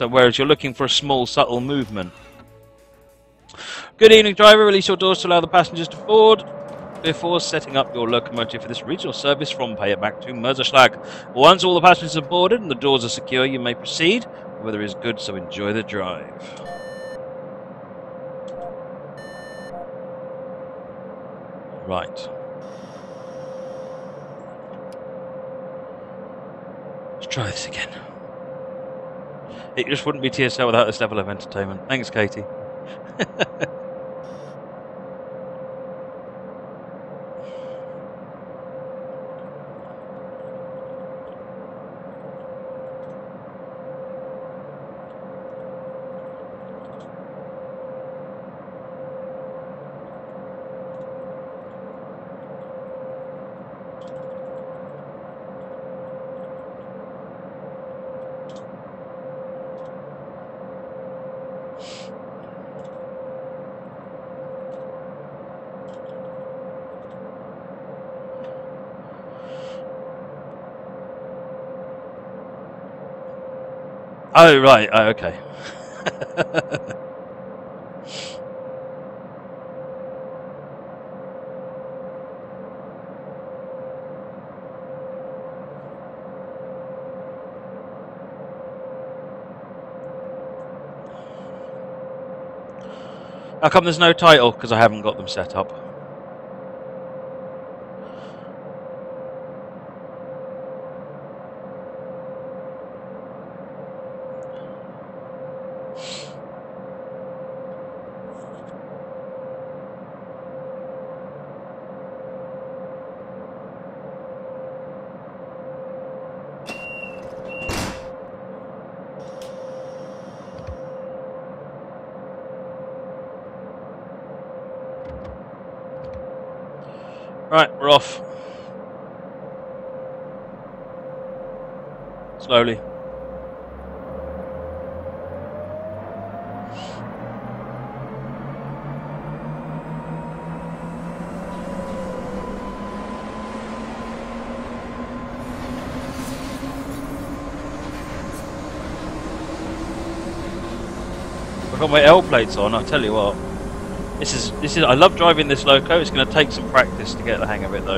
So whereas you're looking for a small, subtle movement. Good evening, driver. Release your doors to allow the passengers to board. Before setting up your locomotive for this regional service from Payerback to Murzzuschlag. Once all the passengers are boarded and the doors are secure, you may proceed. The weather is good, so enjoy the drive. Right. Let's try this again. It just wouldn't be TSL without this level of entertainment. Thanks, Katie. Oh, right. Oh, okay. How come there's no title? Because I haven't got them set up. Right, we're off. Slowly. I've got my L plates on, I'll tell you what. This is I love driving this loco. It's going to take some practice to get the hang of it though.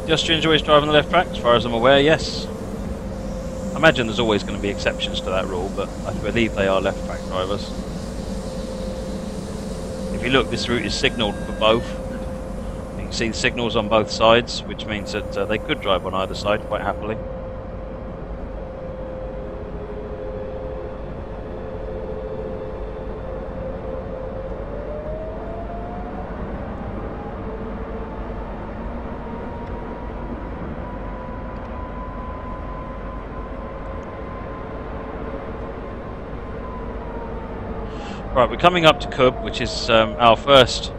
Just enjoys driving the left track, as far as I'm aware, yes. I imagine there's always going to be exceptions to that rule, but I believe they are left track drivers. If you look, this route is signalled for both. You can see the signals on both sides, which means that they could drive on either side quite happily. Right, we're coming up to Cub, which is our first,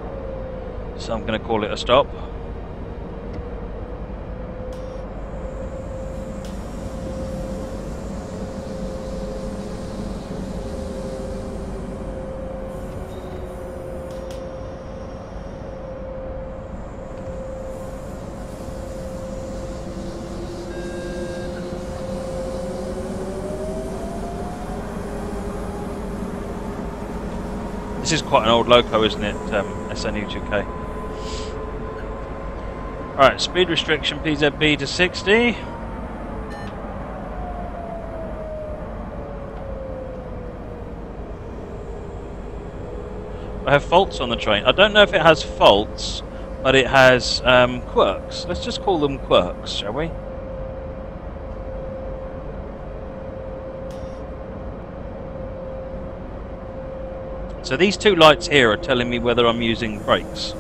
so I'm going to call it a stop. This is quite an old loco, isn't it, SNU2K? Alright, speed restriction PZB to 60. I have faults on the train. I don't know if it has faults, but it has quirks. Let's just call them quirks, shall we? So these two lights here are telling me whether I'm using brakes.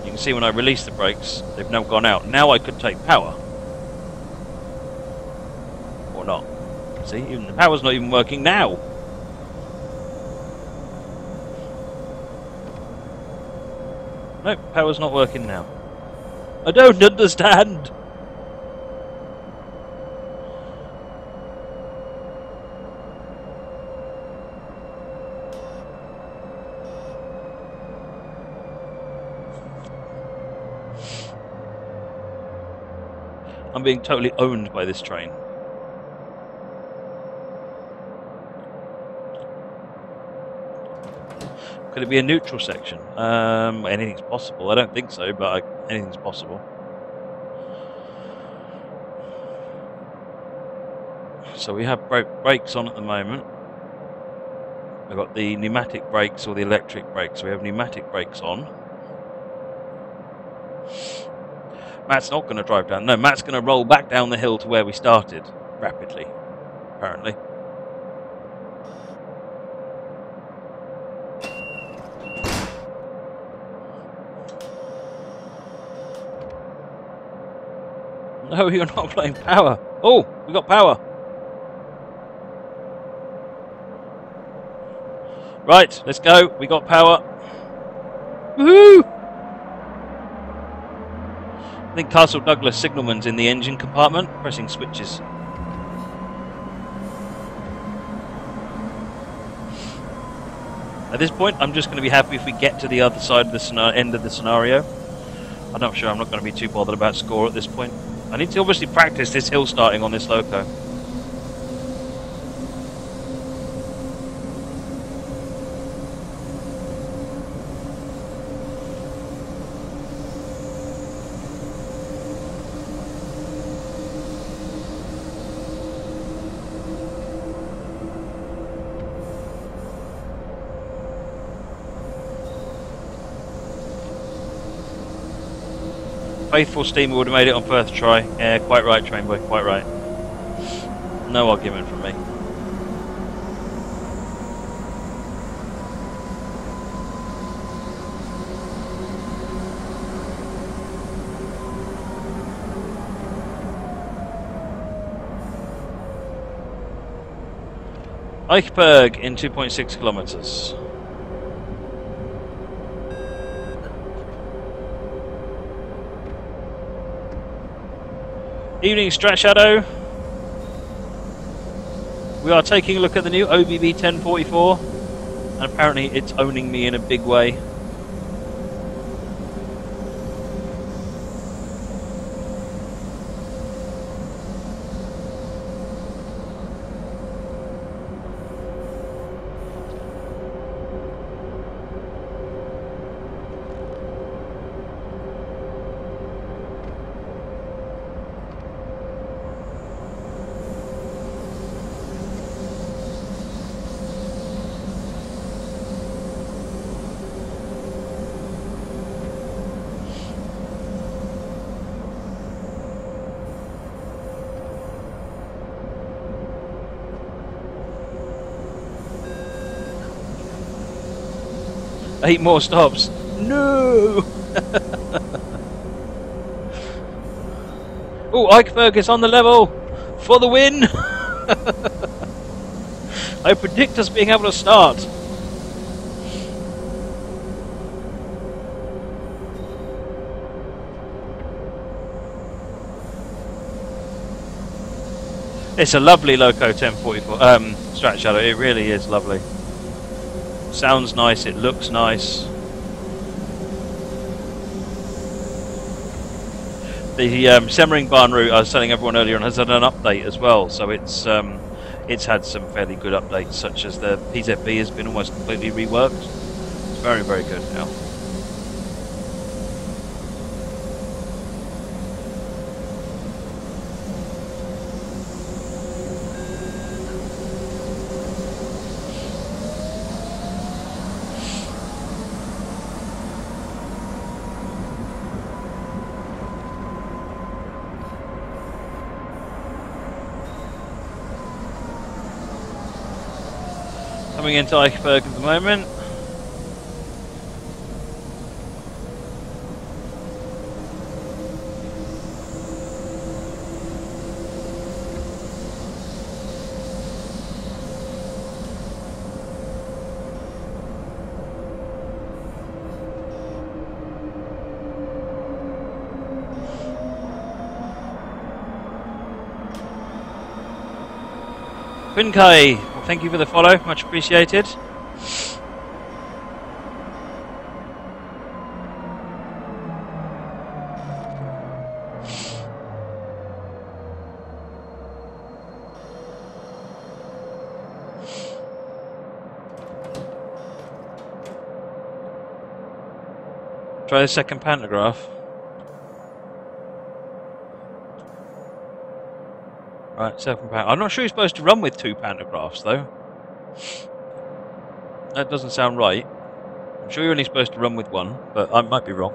You can see when I release the brakes, they've now gone out. Now I could take power. Or not. See, even the power's not even working now. Nope, power's not working now. I don't understand! I'm being totally owned by this train. Could it be a neutral section? Anything's possible. I don't think so, but anything's possible. So we have brakes on at the moment. We've got the pneumatic brakes or the electric brakes. We have pneumatic brakes on. Matt's not going to drive down. No, Matt's going to roll back down the hill to where we started, rapidly, apparently. No, you're not playing power. Oh, we got power. Right, let's go. We got power. Woohoo! I think Castle Douglas signalman's in the engine compartment, pressing switches. At this point, I'm just going to be happy if we get to the other side of the end of the scenario. I'm not sure. I'm not going to be too bothered about score at this point. I need to obviously practice this hill starting on this loco. Faithful steamer would have made it on first try. Yeah, quite right, train boy, quite right. No argument from me. Eichberg in 2.6 kilometers. Evening, Strat Shadow. We are taking a look at the new OBB 1044, and apparently it's owning me in a big way. Eight more stops. No! Oh, Eichberg is on the level for the win! I predict us being able to start. It's a lovely Loco 1044 Strat Shadow. It really is lovely. Sounds nice, it looks nice. The Semmeringbahn route I was telling everyone earlier on has had an update as well, so it's had some fairly good updates, such as the PZB has been almost completely reworked. It's very, very good now. Coming into Eichberg at the moment. Quinkai, well, thank you for the follow, much appreciated. Try the second pantograph. Right, second pantograph. I'm not sure you're supposed to run with 2 pantographs, though. That doesn't sound right. I'm sure you're only supposed to run with 1, but I might be wrong.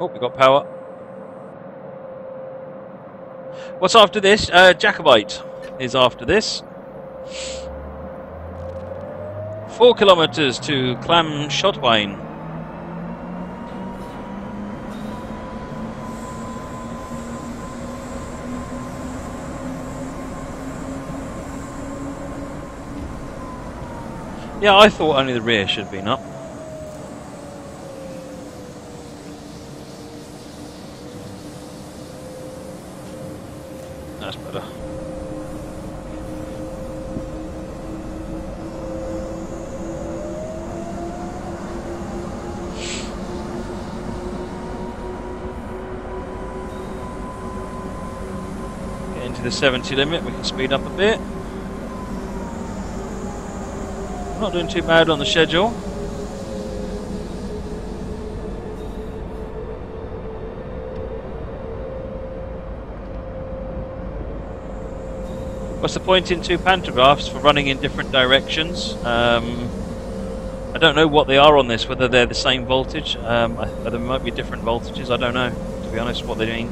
Oh, we got power. What's after this? Jacobite is after this. 4 kilometers to Clam-Schottwein. Yeah, I thought only the rear should have been up. That's better. Get into the 70 limit, we can speed up a bit. Not doing too bad on the schedule. What's the point in 2 pantographs for running in different directions? I don't know what they are on this, whether they're the same voltage. There might be different voltages, I don't know, to be honest, what they mean.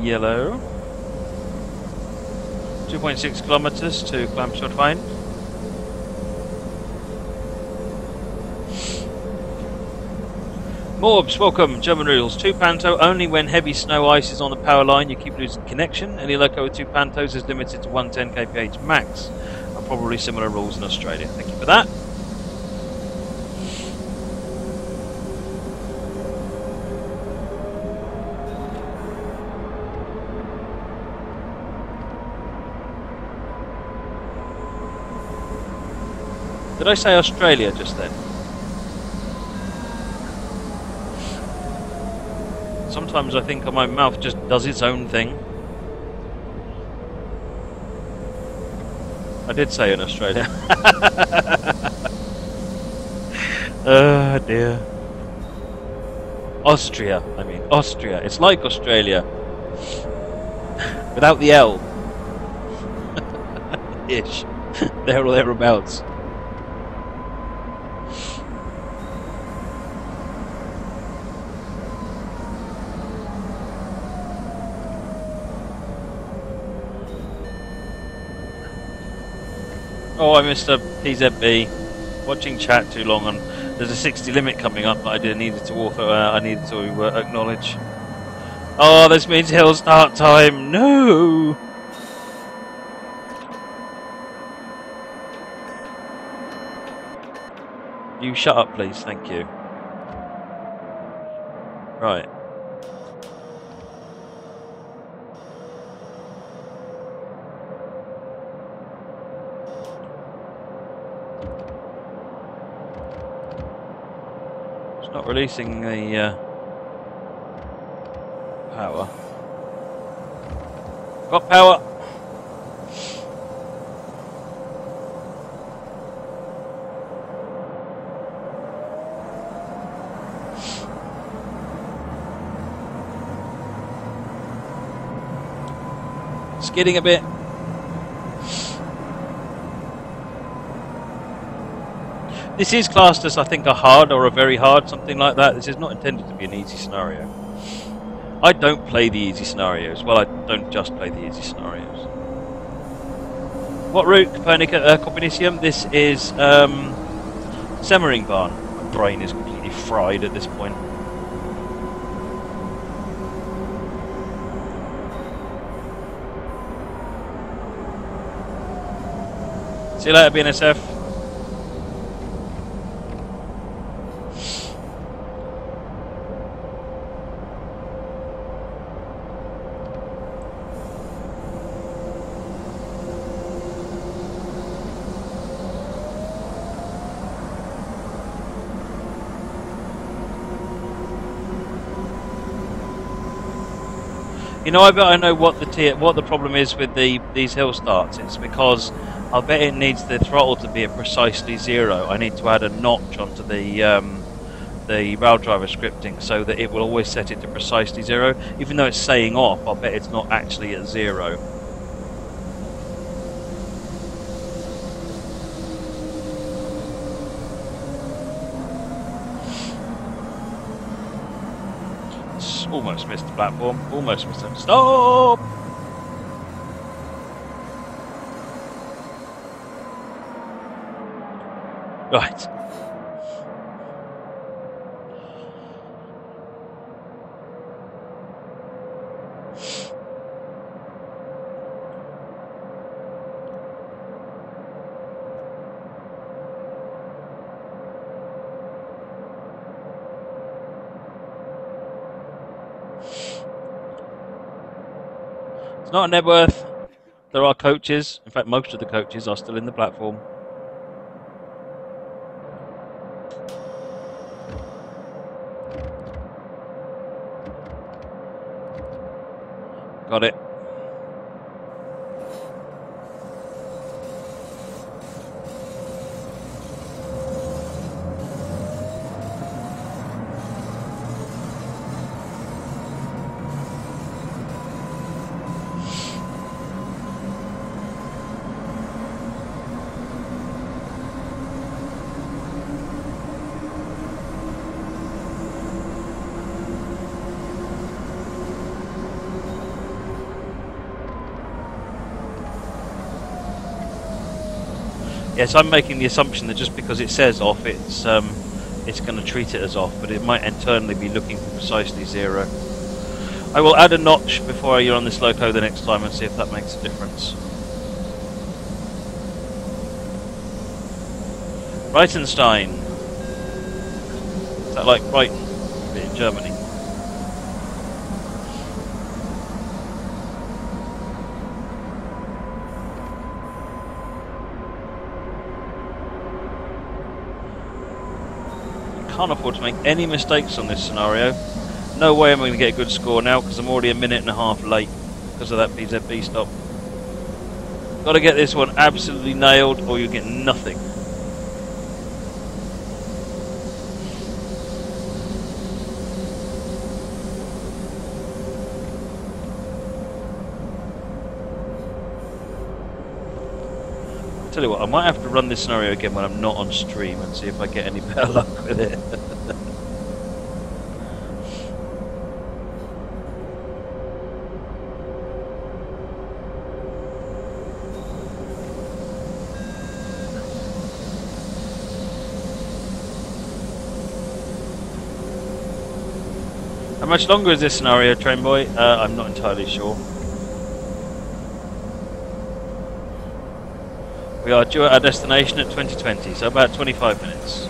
Yellow. 2.6 kilometers to Clam-Schottwein. Morbs, welcome. German rules. 2 panto only when heavy snow ice is on the power line. You keep losing connection. Any loco with 2 pantos is limited to 110 kph max. And probably similar rules in Australia. Thank you for that. Did I say Australia just then? Sometimes I think my mouth just does its own thing. I did say in Australia. Oh dear. Austria, I mean, Austria. It's like Australia. Without the L. Ish. There or thereabouts. Oh, I missed a PZB. Watching chat too long, and there's a 60 limit coming up that I needed to acknowledge. Oh, this means hill start time. No. You shut up, please. Thank you. Right. Not releasing the power. Got power. Skidding a bit. This is classed as, I think, a hard or a very hard, something like that. This is not intended to be an easy scenario. I don't play the easy scenarios. Well, I don't just play the easy scenarios. What route, Copernicum? This is Semmeringbahn. My brain is completely fried at this point. See you later, BNSF. You know, I bet I know what the problem is with these hill starts. It's because I bet it needs the throttle to be at precisely 0. I need to add a notch onto the raildriver scripting so that it will always set it to precisely 0. Even though it's saying off, I'll bet it's not actually at 0. Almost missed the platform. Almost missed it. Stop! Right. It's not a Nebworth. There are coaches. In fact, most of the coaches are still in the platform. Got it. Yes, I'm making the assumption that just because it says off, it's going to treat it as off, but it might internally be looking for precisely 0. I will add a notch before you're on this loco the next time and see if that makes a difference. Breitenstein. Is that like Brighton in Germany? Can't afford to make any mistakes on this scenario. No way I'm going to get a good score now because I'm already a minute and a half late because of that BZB stop. Got to get this one absolutely nailed or you get nothing. Tell you what, I might have to run this scenario again when I'm not on stream and see if I get any better luck with it. How much longer is this scenario, Train Boy? I'm not entirely sure. We are due at our destination at 2020, so about 25 minutes.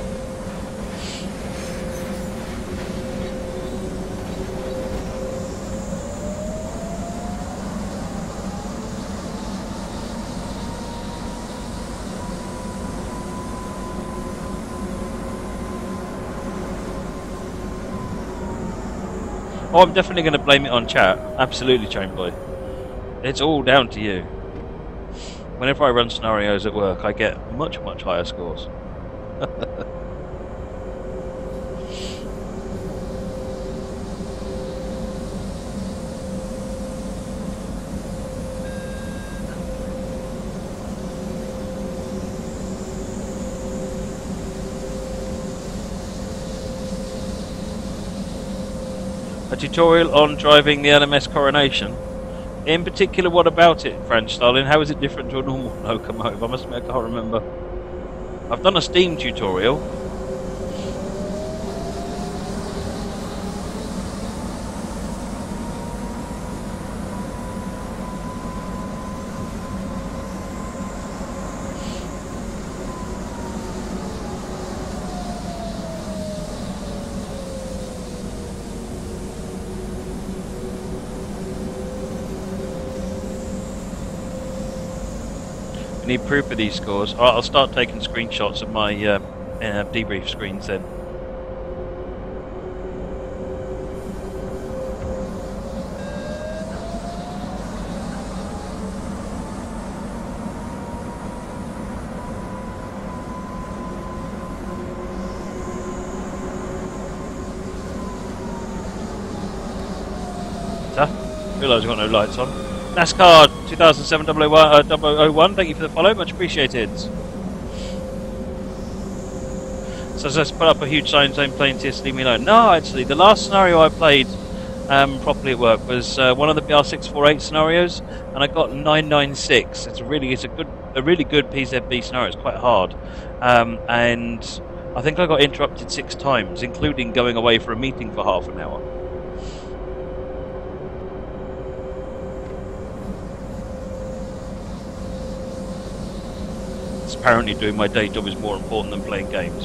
Oh, I'm definitely going to blame it on chat. Absolutely, Train Boy. It's all down to you. Whenever I run scenarios at work, I get much, much higher scores. A tutorial on driving the LMS Coronation. In particular, what about it, French Stalin? How is it different to a normal locomotive? I must admit, I can't remember. I've done a Steam tutorial. Need proof of these scores. Alright, I'll start taking screenshots of my debrief screens then. Realise I've got no lights on. NASCAR 2007-001, thank you for the follow, much appreciated. So let's put up a huge sign saying playing TS, leave me alone. No, actually, the last scenario I played properly at work was one of the BR648 scenarios, and I got 996. It's a really good PZB scenario. It's quite hard, and I think I got interrupted 6 times, including going away for a meeting for half an hour. Apparently doing my day job is more important than playing games.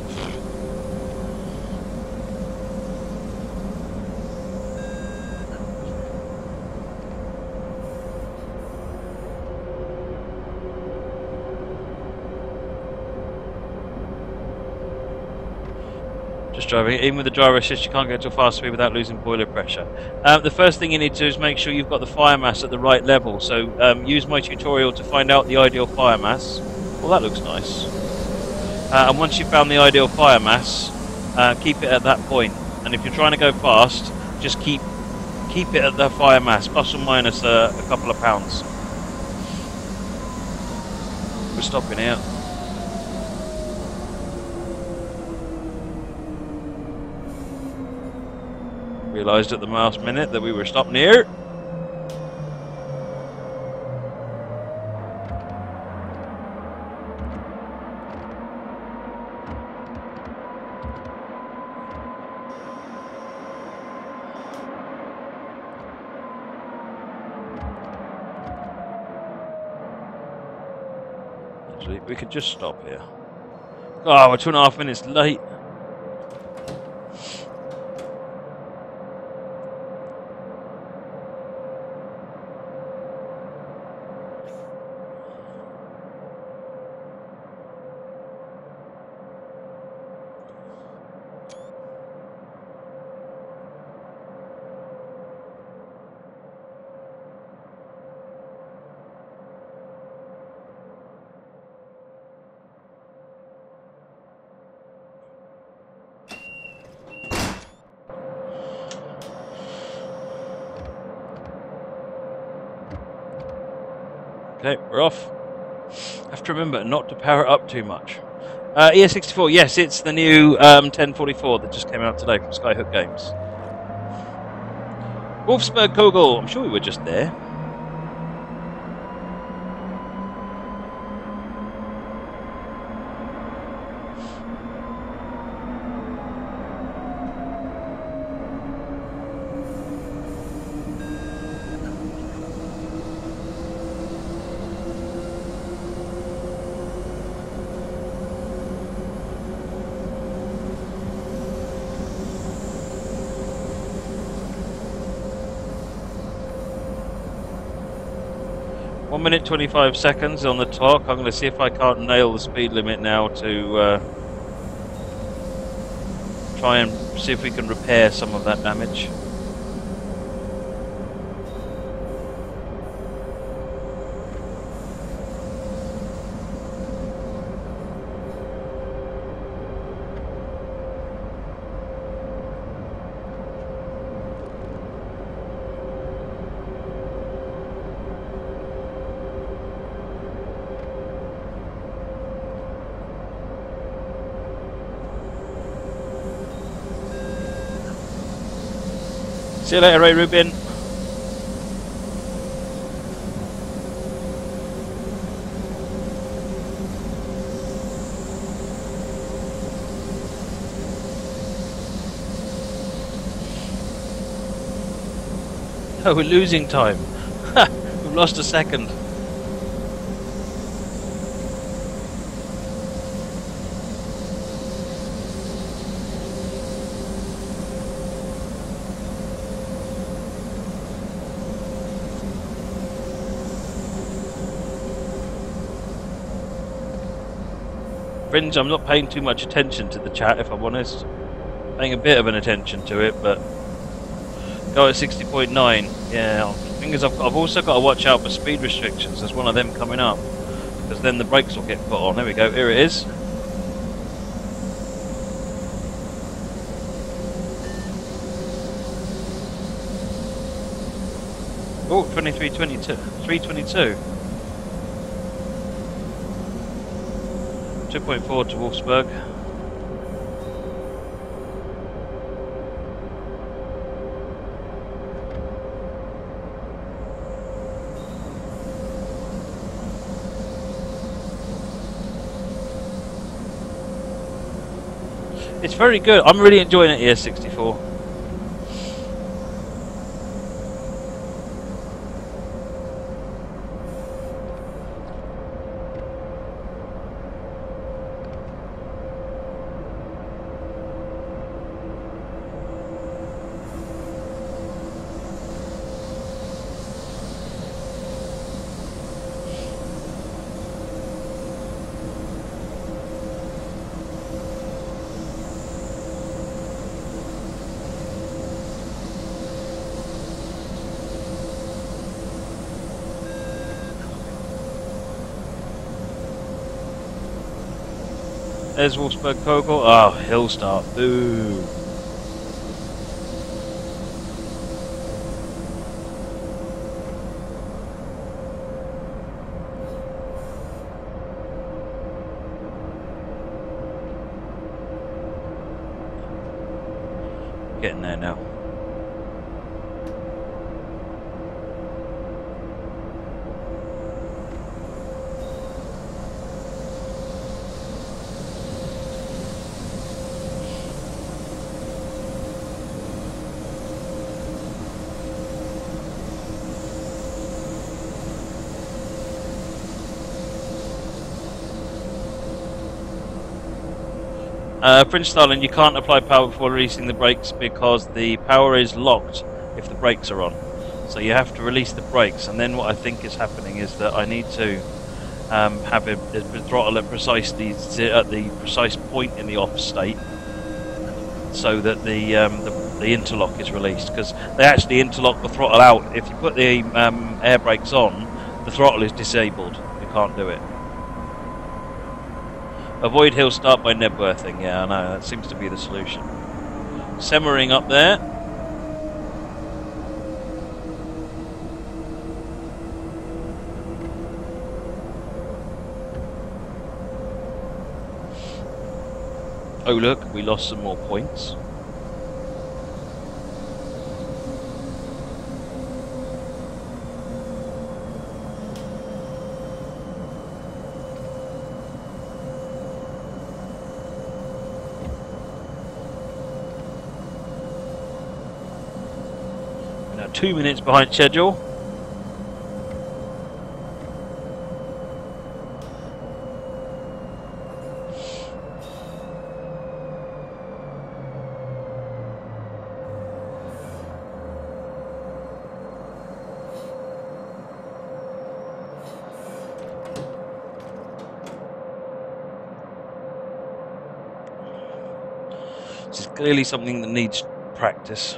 Just driving. Even with the driver assist, you can't get to a fast speed without losing boiler pressure. The first thing you need to do is make sure you've got the fire mass at the right level. So use my tutorial to find out the ideal fire mass. Well, that looks nice. And once you've found the ideal fire mass, keep it at that point. And if you're trying to go fast, just keep it at the fire mass, plus or minus a couple of pounds. We're stopping here. Realised at the last minute that we were stopping here. We could just stop here. Oh, we're 2.5 minutes late. Okay, we're off. Have to remember not to power it up too much. ES64, yes, it's the new 1044 that just came out today from Skyhook Games. Wolfsburg Kogel, I'm sure we were just there. One minute 25 seconds on the clock. I'm going to see if I can't nail the speed limit now to try and see if we can repair some of that damage. See you later, Ray Rubin. Oh, we're losing time. We've lost a second. Friends, I'm not paying too much attention to the chat, if I'm honest. Paying a bit of an attention to it, but go at 60.9. Yeah, the thing is, I've also got to watch out for speed restrictions. There's one of them coming up, because then the brakes will get put on. There we go. Here it is. Oh, 23.22. 3.22. 2.4 to Wolfsburg. It's very good. I'm really enjoying it here, 64. There's Wolfsburg Kogel. Oh, hill start. Boo. Getting there now. Prince Stalin, you can't apply power before releasing the brakes because the power is locked if the brakes are on. So you have to release the brakes, and then what I think is happening is that I need to have a throttle at the precise point in the off state, so that the interlock is released, because they actually interlock the throttle out. If you put the air brakes on, the throttle is disabled. You can't do it. Avoid hill start by Nebworthing. Yeah, I know, that seems to be the solution. Semmering up there. Oh look, we lost some more points. We're now 2 minutes behind schedule. This is clearly something that needs practice.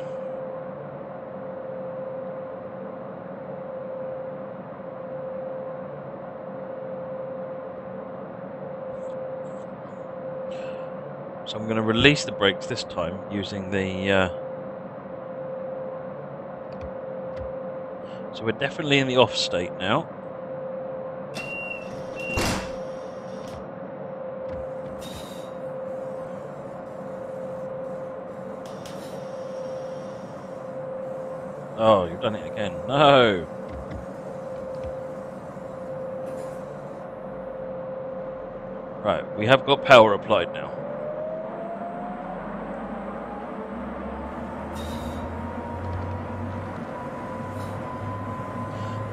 So I'm going to release the brakes this time using the... So we're definitely in the off state now. Oh, you've done it again. No! Right, we have got power applied now.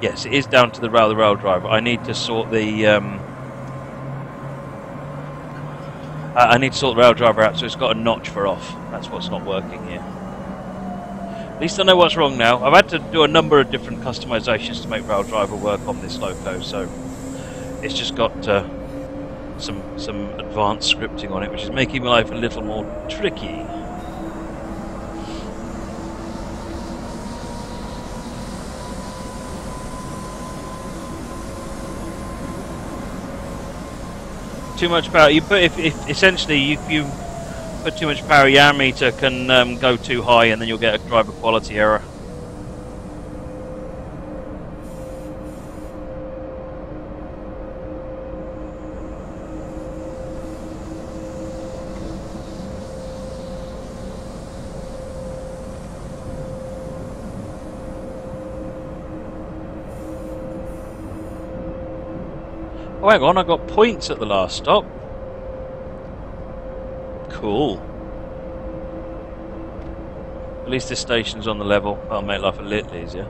Yes, it is down to the rail driver. I need to sort the I need to sort the rail driver out, so it's got a notch for off. That's what's not working here. At least I know what's wrong now. I've had to do a number of different customizations to make rail driver work on this loco, so it's just got some advanced scripting on it, which is making my life a little more tricky. Too much power. You put if essentially if you put too much power, your ammeter can go too high, and then you'll get a driver quality error. Oh, hang on, I got points at the last stop. Cool. At least this station's on the level. That'll make life a little easier.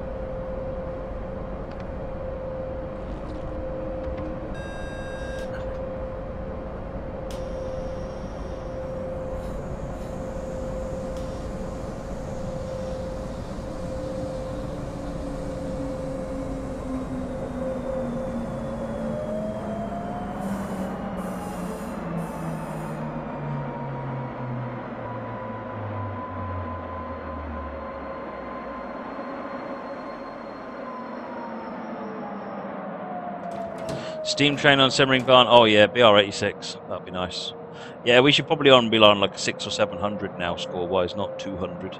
Steam train on Semmeringbahn. Oh yeah, BR86. That'd be nice. Yeah, we should probably be on like 600 or 700 now, score-wise, not 200.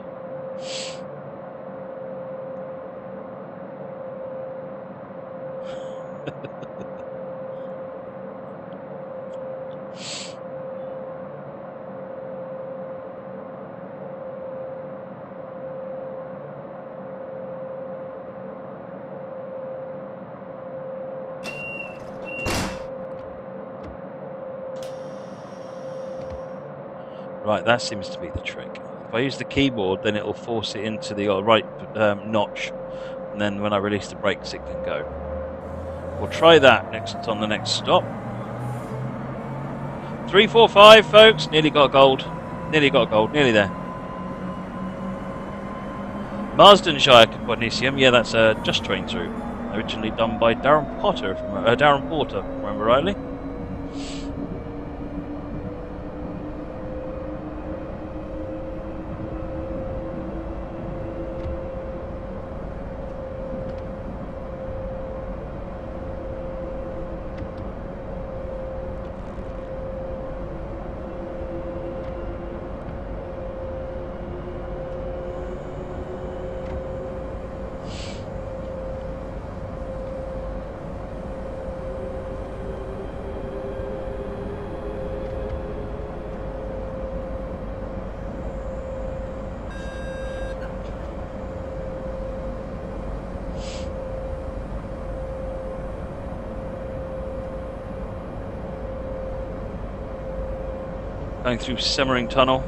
Right, that seems to be the trick. If I use the keyboard, then it'll force it into the right notch, and then when I release the brakes, it can go. We'll try that next on the next stop. 345, folks. Nearly got gold. Nearly got gold. Nearly there. Marsdenshire Cognition. Yeah, that's a just train through. Originally done by Darren Porter, if I remember rightly. Going through Semmering Tunnel.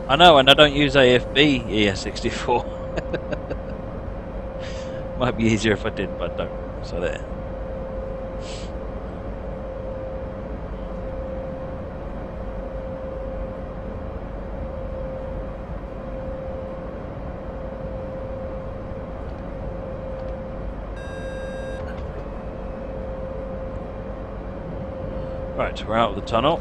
I know, and I don't use AFB ES64. Might be easier if I did, but I don't. So there. Right, we're out of the tunnel.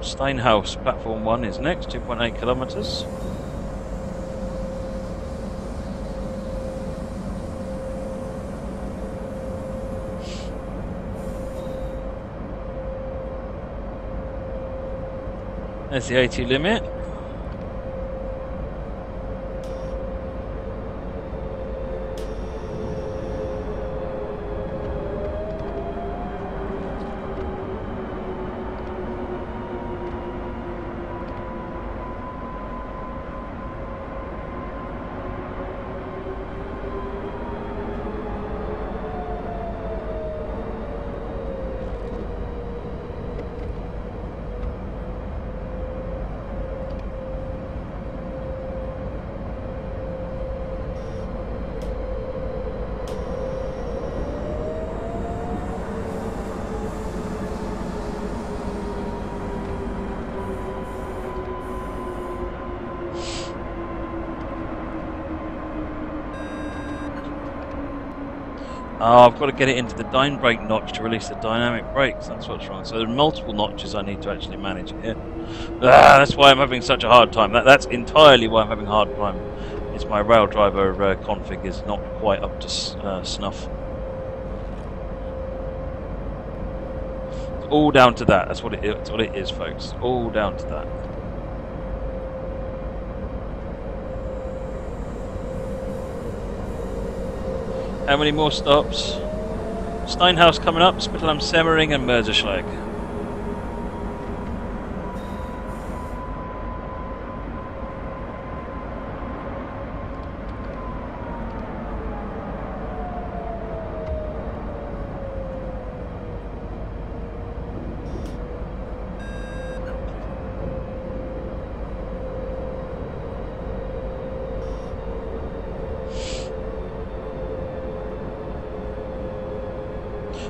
Steinhaus, platform 1 is next, 2.8 kilometers. There's the 80 limit. Oh, I've got to get it into the dyne brake notch to release the dynamic brakes. That's what's wrong. So there are multiple notches I need to actually manage here. That's why I'm having such a hard time. That's entirely why I'm having a hard time. Is my rail driver config is not quite up to snuff. It's all down to that. That's what it is. That's what it is, folks. All down to that. How many more stops? Steinhaus coming up, Spittelham, Semmering and Murzzuschlag.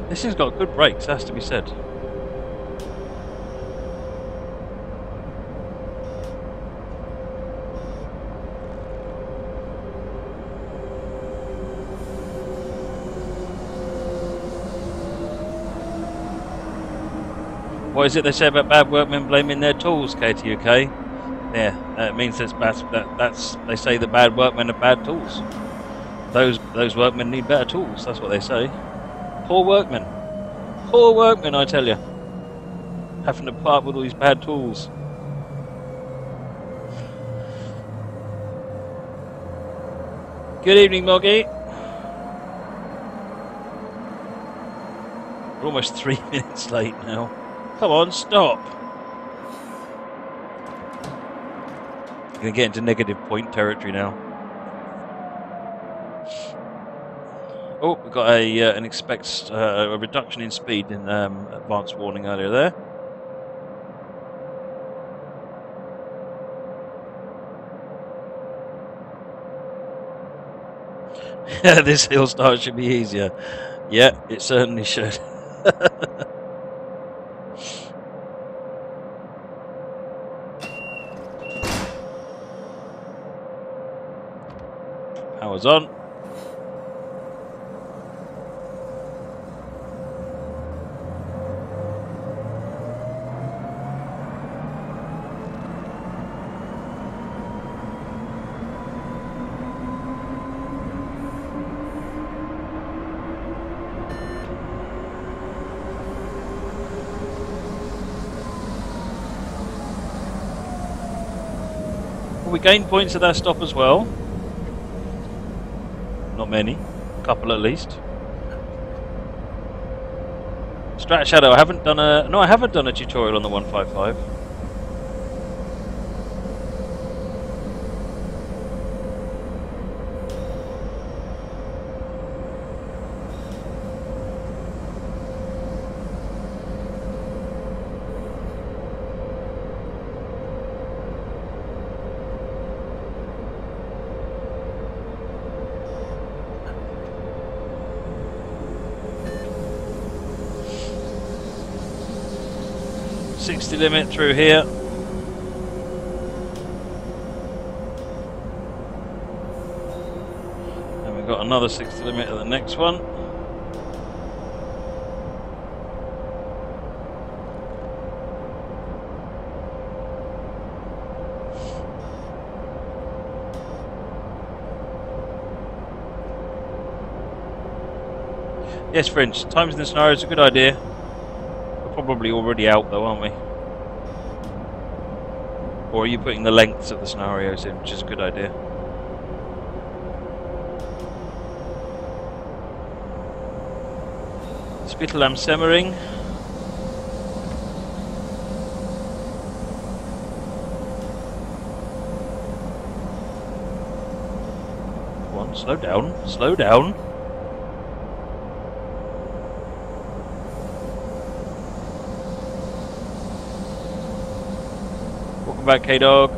This thing's got good brakes, has to be said. What is it they say about bad workmen blaming their tools, KTUK? Yeah, it means that's they say the bad workmen are bad tools. Those workmen need better tools. That's what they say. Poor workmen. Poor workmen, I tell you. Having to part with all these bad tools. Good evening, Moggy. We're almost 3 minutes late now. Come on, stop. Gonna get into negative point territory now. Oh, we got an a reduction in speed in advanced warning earlier there. This hill start should be easier. Yeah, it certainly should. Power's on. We gained points at that stop as well. Not many, a couple at least. Strat Shadow, I haven't done a tutorial on the 155. Limit through here. And we've got another 60 limit at the next one. Yes, French, times in the scenario is a good idea. We're probably already out though, aren't we? Or are you putting the lengths of the scenarios in, which is a good idea. Spittelham, Semmering. Come on, slow down, slow down. Welcome back, K-Dog.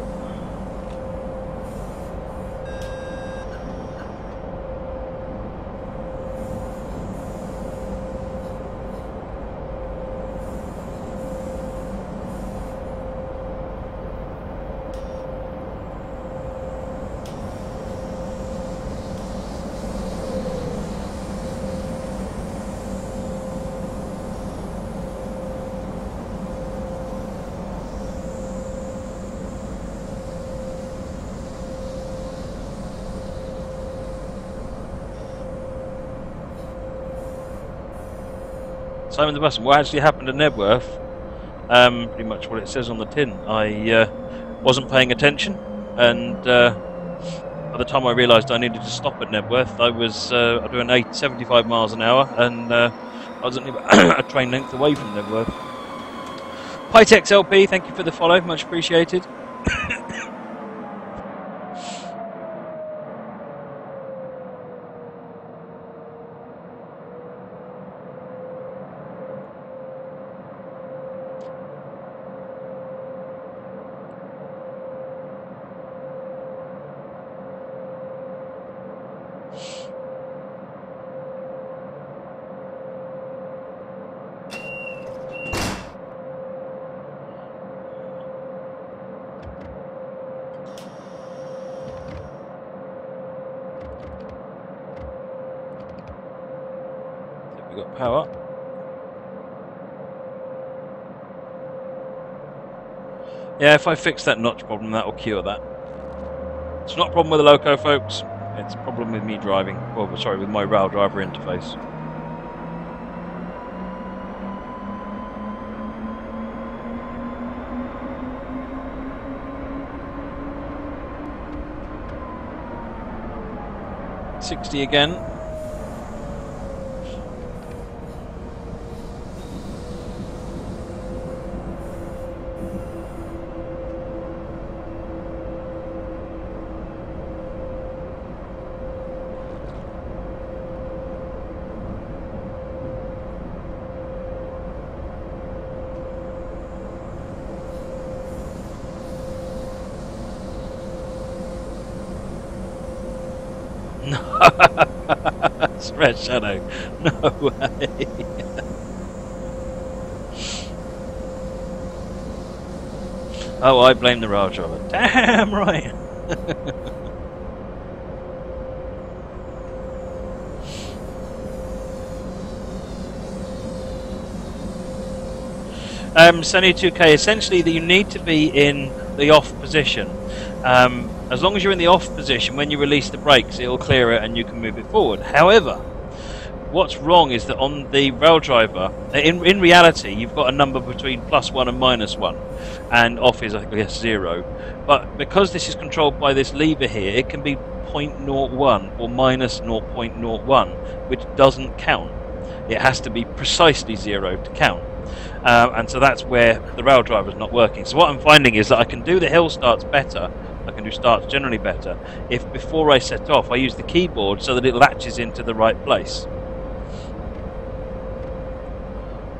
Simon the Busman. What actually happened to Nebworth? Pretty much what it says on the tin. I wasn't paying attention, and by the time I realised I needed to stop at Nebworth, I was doing 75 miles an hour, and I was only a train length away from Nebworth. Pytex LP, thank you for the follow, much appreciated. We've got power. Yeah, if I fix that notch problem, that will cure that. It's not a problem with the loco, folks. It's a problem with me driving. Well, sorry, with my rail driver interface. $60 again. Red Shadow. No way. Oh, I blame the rail driver. Damn right. Sunny 2K, essentially you need to be in the off position. As long as you're in the off position, when you release the brakes, it'll clear it and you can move it forward. However, what's wrong is that on the rail driver, in reality, you've got a number between +1 and -1, and off is, I guess, 0. But because this is controlled by this lever here, it can be 0.01 or -0.01, which doesn't count. It has to be precisely 0 to count. And so that's where the rail driver is not working. So what I'm finding is that I can do the hill starts better. I can do starts generally better if before I set off I use the keyboard so that it latches into the right place.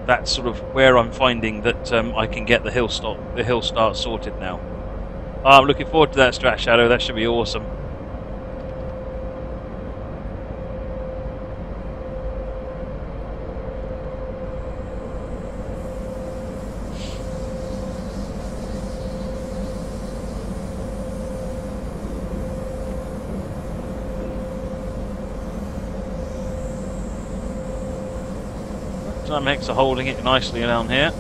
That's sort of where I'm finding that I can get the hill start sorted now. I'm looking forward to that, Strat Shadow. That should be awesome. Timex are holding it nicely down here.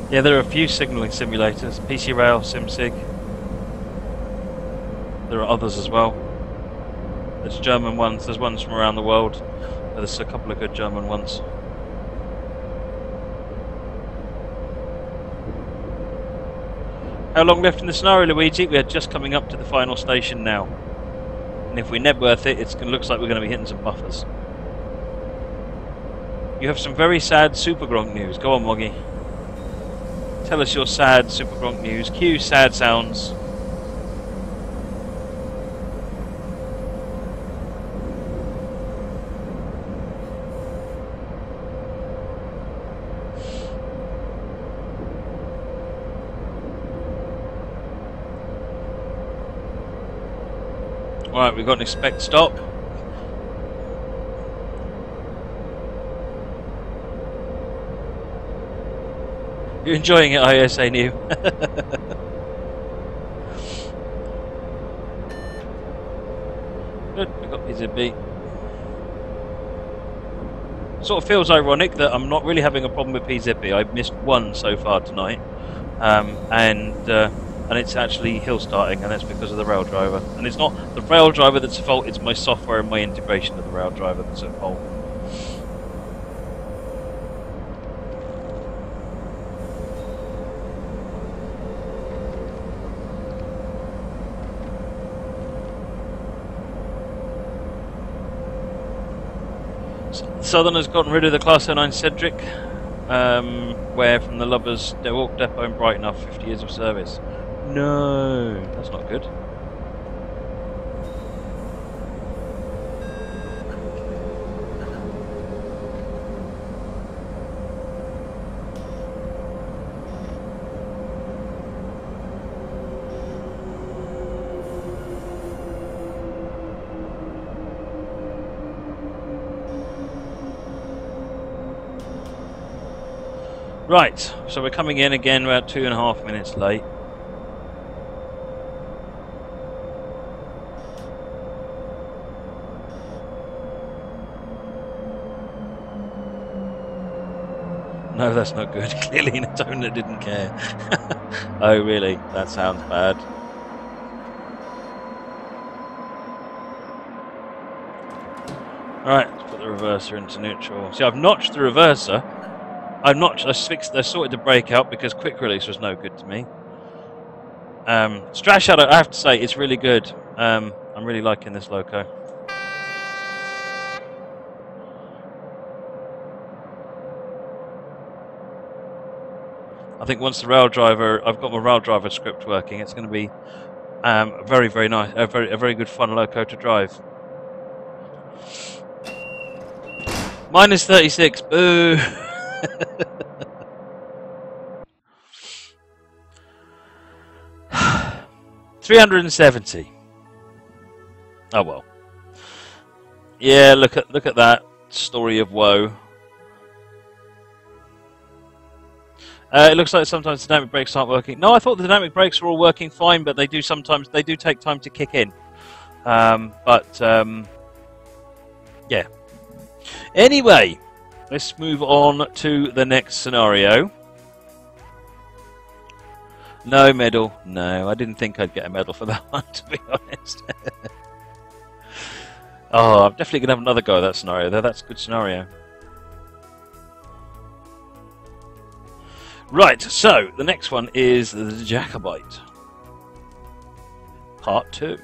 Yeah, there are a few signalling simulators, PC Rail, SimSig. There are others as well. There's German ones, there's ones from around the world. There's a couple of good German ones. How long left in the scenario, Luigi? We are just coming up to the final station now. And if we Nebworth it, it looks like we're going to be hitting some buffers. You have some very sad Super Gronk news. Go on, Moggy. Tell us your sad Super Gronk news. Cue sad sounds. Alright, we've got an expect stop. You're enjoying it, ISA New. Good, we got PZB. Sort of feels ironic that I'm not really having a problem with PZB. I've missed one so far tonight, and it's actually hill starting, and that's because of the rail driver. And it's not the rail driver that's at fault; it's my software and my integration of the rail driver that's at fault. Southern has gotten rid of the Class 09 Cedric, where from the Lovers Walk Depot in Brighton after 50 years of service. No, that's not good. Right, so we're coming in again about 2.5 minutes late. No, that's not good. Clearly in a tone that didn't care. Oh, really? That sounds bad. Alright, let's put the reverser into neutral. See, I've notched the reverser. I sorted the brake out because quick release was no good to me. Strat Shadow, I have to say, it's really good. I'm really liking this loco. I think once the rail driver, I've got my rail driver script working, it's going to be very, very nice, a very good fun loco to drive. Minus 36, boo! 370. Oh well. Yeah, look at that story of woe. It looks like sometimes the dynamic brakes aren't working. No, I thought the dynamic brakes were all working fine, but they do take time to kick in. Yeah. Anyway, let's move on to the next scenario. No medal. No, I didn't think I'd get a medal for that one, to be honest. Oh, I'm definitely going to have another go at that scenario, though. That's a good scenario. Right, so the next one is the Jacobite. Part 2.